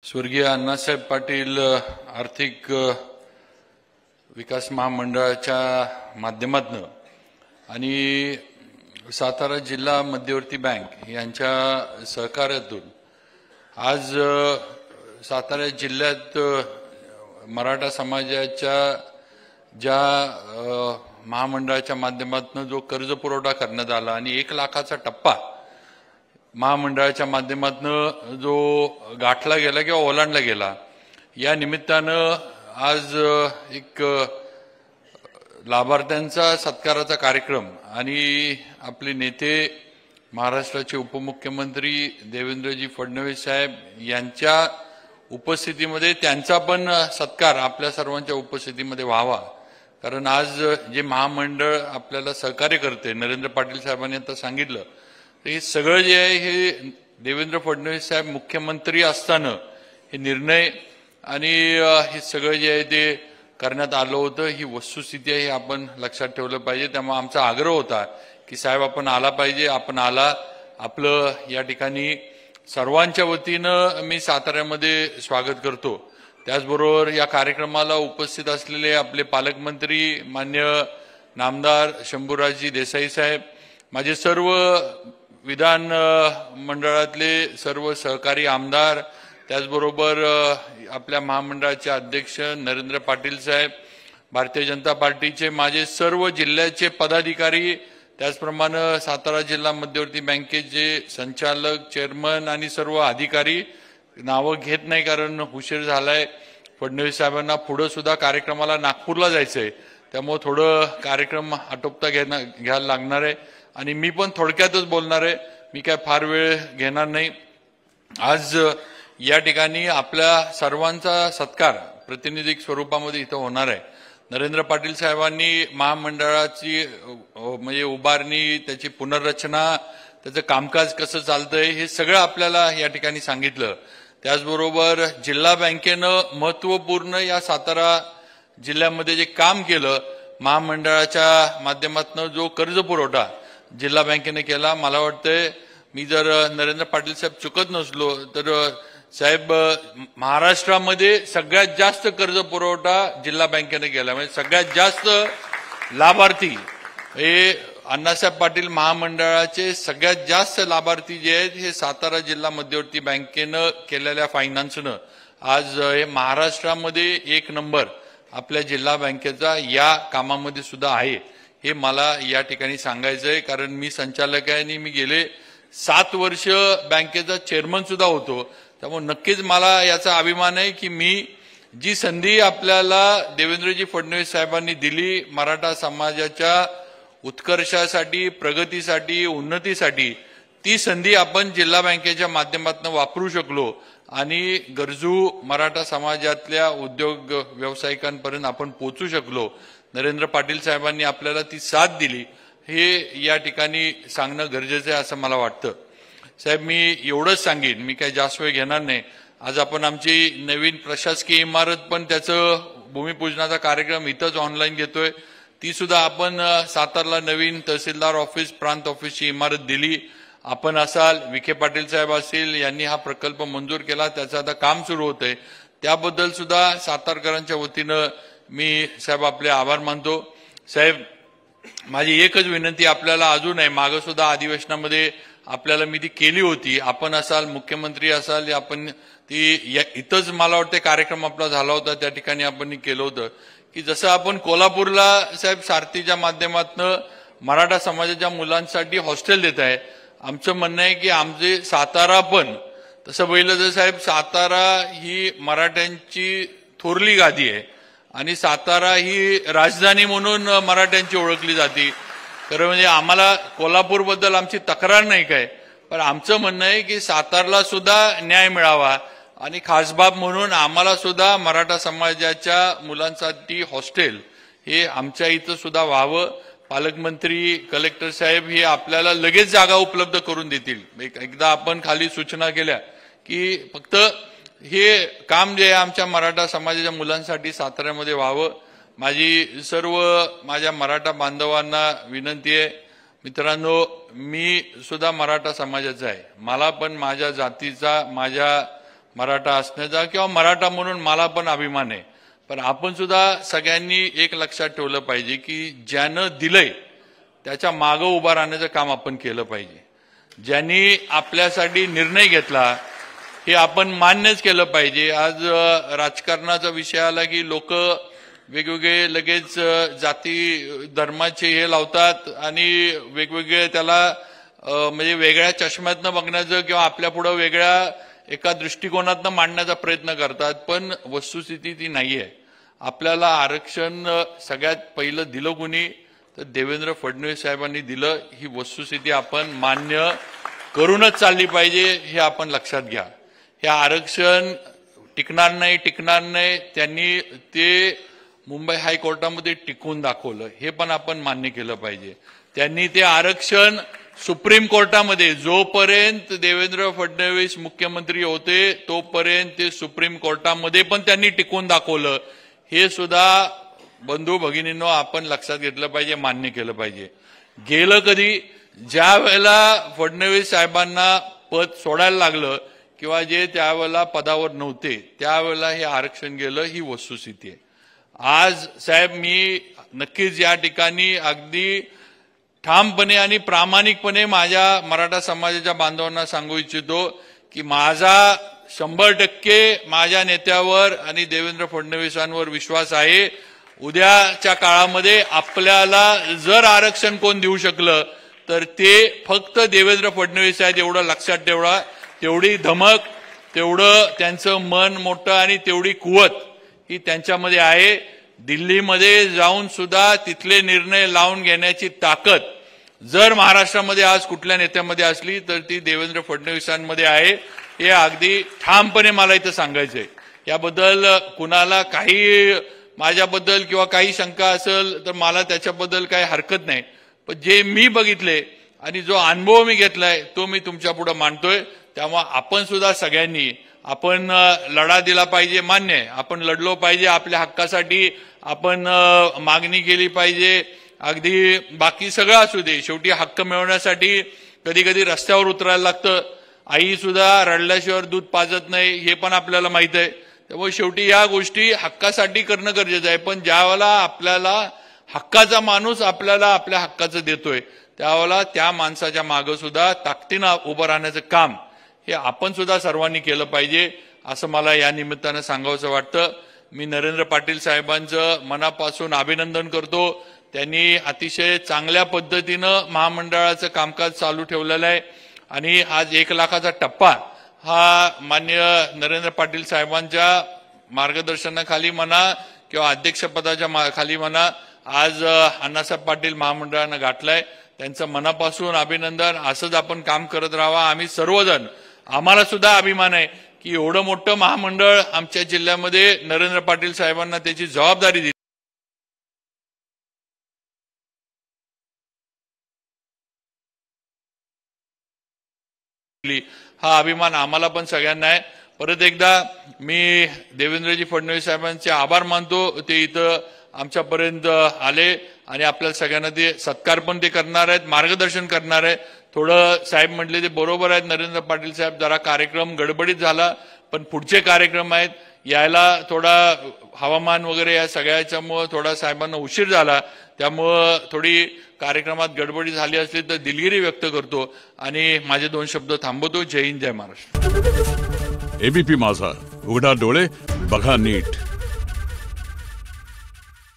स्वर्गीय अण्णासाहेब पाटील आर्थिक विकास महामंडळाच्या माध्यमातून आणि सातारा जिल्हा मध्यवर्ती बँक यांच्या सहकार्यातून आज सातारा जिल्ह्यात मराठा समाजाच्या ज्या महामंडळाच्या माध्यमातून जो कर्ज पुरवठा करण्यात आला आणि 1 लाखाचा टप्पा महामंडळाच्या माध्यमातून जो गाठला गेला किंवा ओलांडला गेला, या निमित्तानं आज एक लाभार्थ्यांचा सत्काराचा कार्यक्रम आणि आपले नेते महाराष्ट्राचे उपमुख्यमंत्री देवेंद्रजी फडणवीस साहेब यांच्या उपस्थितीमध्ये त्यांचा पण सत्कार आपल्या सर्वांच्या उपस्थितीमध्ये व्हावा। कारण आज जे महामंडळ आपल्याला सहकार्य करते, नरेंद्र पाटील साहेबांनी आता सांगितलं, हे सगळं जे आहे हे देवेंद्र फडणवीस साहेब मुख्यमंत्री असताना हे निर्णय आणि हे सगळं जे आहे ते करण्यात आलं होतं। ही वस्तुस्थिती आहे, हे आपण लक्षात ठेवलं पाहिजे। त्यामुळे आमचा आग्रह होता की साहेब आपण आला पाहिजे, आपण आला, आपलं या ठिकाणी सर्वांच्या वतीनं मी साताऱ्यामध्ये स्वागत करतो। त्याचबरोबर या कार्यक्रमाला उपस्थित असलेले आपले पालकमंत्री मान्य नामदार शंभूराजजी देसाई साहेब, माझे सर्व विधान मंडळातले सर्व सहकारी आमदार, त्याचबरोबर आपल्या महामंडळाचे अध्यक्ष नरेंद्र पाटील साहेब, भारतीय जनता पार्टीचे माझे सर्व जिल्ह्याचे पदाधिकारी, त्याचप्रमाणे सातारा जिल्हा मध्यवर्ती बँकेचे संचालक, चेअरमन आणि सर्व अधिकारी, नावं घेत नाही कारण उशीर झालाय। फडणवीस साहेबांना पुढे सुद्धा कार्यक्रमाला नागपूरला जायचंय, त्यामुळे थोडं कार्यक्रम आटोपता घ्यायला लागणार आहे आणि मी पण थोडक्यातच बोलणार आहे, मी काय फार वेळ घेणार नाही। आज या ठिकाणी आपल्या सर्वांचा सत्कार प्रातिनिधिक स्वरूपामध्ये इथं होणार आहे। नरेंद्र पाटील साहेबांनी महामंडळाची म्हणजे उभारणी, त्याची पुनर्रचना, त्याचं कामकाज कसं चालतंय हे सगळं आपल्याला या ठिकाणी सांगितलं। त्याचबरोबर जिल्हा बँकेनं महत्त्वपूर्ण या सातारा जिल्ह्यामध्ये जे काम केलं, महामंडळाच्या माध्यमातून जो कर्ज पुरवठा जिल्हा बँकेने केला, मला वाटतंय मी जर नरेंद्र पाटील साहेब चुकत नसलो तर साहेब महाराष्ट्रामध्ये सगळ्यात जास्त कर्ज पुरवठा जिल्हा बँकेने केला, म्हणजे सगळ्यात जास्त लाभार्थी हे अण्णासाहेब पाटील महामंडळाचे सगळ्यात जास्त लाभार्थी जे आहेत हे सातारा जिल्हा मध्यवर्ती बँकेनं केलेल्या फायनान्सनं आज हे महाराष्ट्रामध्ये 1 नंबर आपल्या जिल्हा बँकेचा या कामामध्ये सुद्धा आहे, हे मला या ठिकाणी सांगायचंय। कारण मी संचालक आहे आणि मी गेले 7 वर्ष बँकेचा चेअरमन सुद्धा होतो, त्यामुळे नक्कीच मला याचा अभिमान आहे की मी जी संधी आपल्याला देवेंद्रजी फडणवीस साहेबांनी दिली मराठा समाजाच्या उत्कर्षासाठी, प्रगतीसाठी, उन्नतीसाठी, ती संधी आपण जिल्हा बँकेच्या माध्यमातून वापरू शकलो आणि गरजू मराठा समाजातल्या उद्योग व्यावसायिकांपर्यंत आपण पोहोचू शकलो। नरेंद्र पाटील साहेबांनी आपल्याला ती साथ दिली, हे या ठिकाणी सांगणं गरजेचं आहे असं मला वाटतं। साहेब मी एवढंच सांगेन, मी काही जास्त वेळ घेणार नाही। आज आपण आमची नवीन प्रशासकीय इमारत पण त्याचं भूमिपूजनाचा कार्यक्रम इथंच ऑनलाईन घेतोय, ती सुद्धा आपण सातारला नवीन तहसीलदार ऑफिस, प्रांत ऑफिसची इमारत दिली। आपण असाल, विखे पाटील साहेब असतील, यांनी हा प्रकल्प मंजूर केला, त्याचं आता काम सुरू होतंय, त्याबद्दल सुद्धा सातारकरांच्या वतीनं मी साहेब आपले आभार मानतो। साहेब माझी एकच विनंती आपल्याला अजून आहे, मागं सुद्धा अधिवेशनामध्ये आपल्याला मी ती केली होती, आपण असाल, मुख्यमंत्री असाल, आपण ती इथंच मला वाटतं कार्यक्रम आपला झाला होता, त्या ठिकाणी आपण केलं होतं की जसं आपण कोल्हापूरला साहेब सारथीच्या माध्यमातून मराठा समाजाच्या मुलांसाठी हॉस्टेल देत आहे, आमचं म्हणणं आहे की आमचे सातारा पण तसं बघितलं तर साहेब सातारा ही मराठ्यांची थोरली गादी आहे आणि सातारा ही राजधानी म्हणून मराठ्यांची ओळखली जाते। खरं म्हणजे आम्हाला कोल्हापूरबद्दल आमची तक्रार नाही काय, पण आमचं म्हणणं आहे की सातारला सुद्धा न्याय मिळावा आणि खास बाब म्हणून आम्हाला सुद्धा मराठा समाजाच्या मुलांसाठी हॉस्टेल हे आमच्या इथं सुद्धा व्हावं। पालकमंत्री, कलेक्टर साहेब हे आपल्याला लगेच जागा उपलब्ध करून देतील। एकदा आपण खाली सूचना केल्या की फक्त हे काम जे आहे आमच्या मराठा समाजाच्या मुलांसाठी साताऱ्यामध्ये व्हावं। माझी सर्व माझ्या मराठा बांधवांना विनंती आहे, मित्रांनो मी सुद्धा मराठा समाजाचा आहे, मला पण माझ्या जातीचा, माझ्या मराठा असण्याचा किंवा मराठा म्हणून मला पण अभिमान आहे. पण आपण सुद्धा सगळ्यांनी एक लक्षात ठेवलं पाहिजे की ज्यानं दिलंय त्याच्या मागं उभा राहण्याचं काम आपण केलं पाहिजे. ज्यांनी आपल्यासाठी निर्णय घेतला हे आपण मान्यच केलं पाहिजे. आज राजकारणाचा विषय आला की लोक वेगवेगळे लगेच जाती धर्माचे हे लावतात आणि वेगवेगळे त्याला म्हणजे वेगळ्या चष्म्यातनं बघण्याचं किंवा आपल्या पुढे वेगळ्या एका दृष्टिकोनातनं मांडण्याचा प्रयत्न करतात. पण वस्तुस्थिती ती नाहीये. आपल्याला आरक्षण सगळ्यात पहिलं दिलं कोणी तर देवेंद्र फडणवीस साहेबांनी दिलं. ही वस्तुस्थिती आपण मान्य करूनच चालली पाहिजे हे आपण लक्षात घ्या. हे आरक्षण टिकणार नाही त्यांनी ते मुंबई हायकोर्टामध्ये टिकवून दाखवलं. हे पण आपण मान्य केलं पाहिजे. त्यांनी ते आरक्षण सुप्रीम कोर्टामध्ये जोपर्यंत देवेंद्र फडणवीस मुख्यमंत्री होते तोपर्यंत ते सुप्रीम कोर्टामध्ये पण त्यांनी टिकवून दाखवलं. हे सुद्धा बंधू भगिनींनो आपण लक्षात घेतलं पाहिजे, मान्य केलं पाहिजे. गेलं कधी ज्या वेळेला फडणवीस साहेबांना पद सोडायला लागलं किंवा जे त्यावेळेला पदावर नव्हते त्यावेळेला हे आरक्षण गेलं. ही वस्तुस्थिती आहे. आज साहेब मी नक्कीच या ठिकाणी अगदी ठामपणे आणि प्रामाणिकपणे माझ्या मराठा समाजाच्या बांधवांना सांगू इच्छितो की माझा 100% माझ्या नेत्यावर आणि देवेंद्र फडणवीसांवर विश्वास आहे. उद्याच्या काळामध्ये आपल्याला जर आरक्षण कोण देऊ शकलं तर ते फक्त देवेंद्र फडणवीस आहेत एवढं लक्षात ठेवा. तेवढी धमक, तेवढं त्यांचं मन मोठं आणि तेवढी कुवत ही त्यांच्यामध्ये आहे. दिल्लीमध्ये जाऊन सुद्धा तिथले निर्णय लावून घेण्याची ताकद जर महाराष्ट्रामध्ये आज कुठल्या नेत्यामध्ये असली तर ती देवेंद्र फडणवीसांमध्ये आहे. हे अगदी ठामपणे मला इथं सांगायचंय. याबद्दल कुणाला काही माझ्याबद्दल किंवा काही शंका असेल तर मला त्याच्याबद्दल काही हरकत नाही. पण जे मी बघितले आणि जो अनुभव मी घेतलाय तो मी तुमच्या पुढे मांडतोय. त्यामुळे आपण सुद्धा सगळ्यांनी आपण लढा दिला पाहिजे. मान्य आहे आपण लढलो पाहिजे आपल्या हक्कासाठी. आपण मागणी केली पाहिजे. अगदी बाकी सगळं असू दे शेवटी हक्क मिळवण्यासाठी कधी कधी रस्त्यावर उतरायला लागतं. आई सुद्धा रडल्याशिवाय दूध पाजत नाही हे पण आपल्याला माहित आहे. त्यामुळे शेवटी या गोष्टी हक्कासाठी करणं गरजेचं आहे. पण ज्यावेळेला आपल्याला हक्काचा माणूस आपल्याला आपल्या हक्काचं देतोय त्यावेळेला त्या माणसाच्या मागं सुद्धा ताकदीनं उभं राहण्याचं काम हे आपण सुद्धा सर्वांनी केलं पाहिजे असं मला या निमित्तानं सांगावंसं वाटतं. मी नरेंद्र पाटील साहेबांचं मनापासून अभिनंदन करतो. त्यांनी अतिशय चांगल्या पद्धतीनं महामंडळाचं कामकाज चालू ठेवलेलं आहे आणि आज 1 लाखाचा टप्पा हा माननीय नरेंद्र पाटील साहेबांच्या मार्गदर्शनाखाली म्हणा किंवा अध्यक्षपदाच्या खाली म्हणा आज अण्णासाहेब पाटील महामंडळानं गाठलाय. त्यांचं मनापासून अभिनंदन. असंच आपण काम करत राहावा. आम्ही सर्वजण आम्हाला सुद्धा अभिमान आहे की एवढं मोठं महामंडळ आमच्या जिल्ह्यामध्ये नरेंद्र पाटील साहेबांना त्याची जबाबदारी दिली. हा अभिमान आम्हाला पण सगळ्यांना आहे. परत एकदा मी देवेंद्रजी फडणवीस साहेबांचे आभार मानतो. ते इथं आमच्यापर्यंत आले आणि आपल्याला सगळ्यांना ते सत्कार पण ते करणार आहेत, मार्गदर्शन करणार आहे. थोडं साहेब म्हटले ते बरोबर आहेत नरेंद्र पाटील साहेब जरा कार्यक्रम गडबडीत झाला पण पुढचे कार्यक्रम आहेत यायला थोडा हवामान वगैरे या सगळ्याच्यामुळे थोडा साहेबांना उशीर झाला. त्यामुळं थोडी कार्यक्रमात गडबडी झाली असली तर दिलगिरी व्यक्त करतो आणि माझे 2 शब्द थांबवतो. जय हिंद, जय महाराष्ट्र. एबीपी माझा, उघडा डोळे बघा नीट.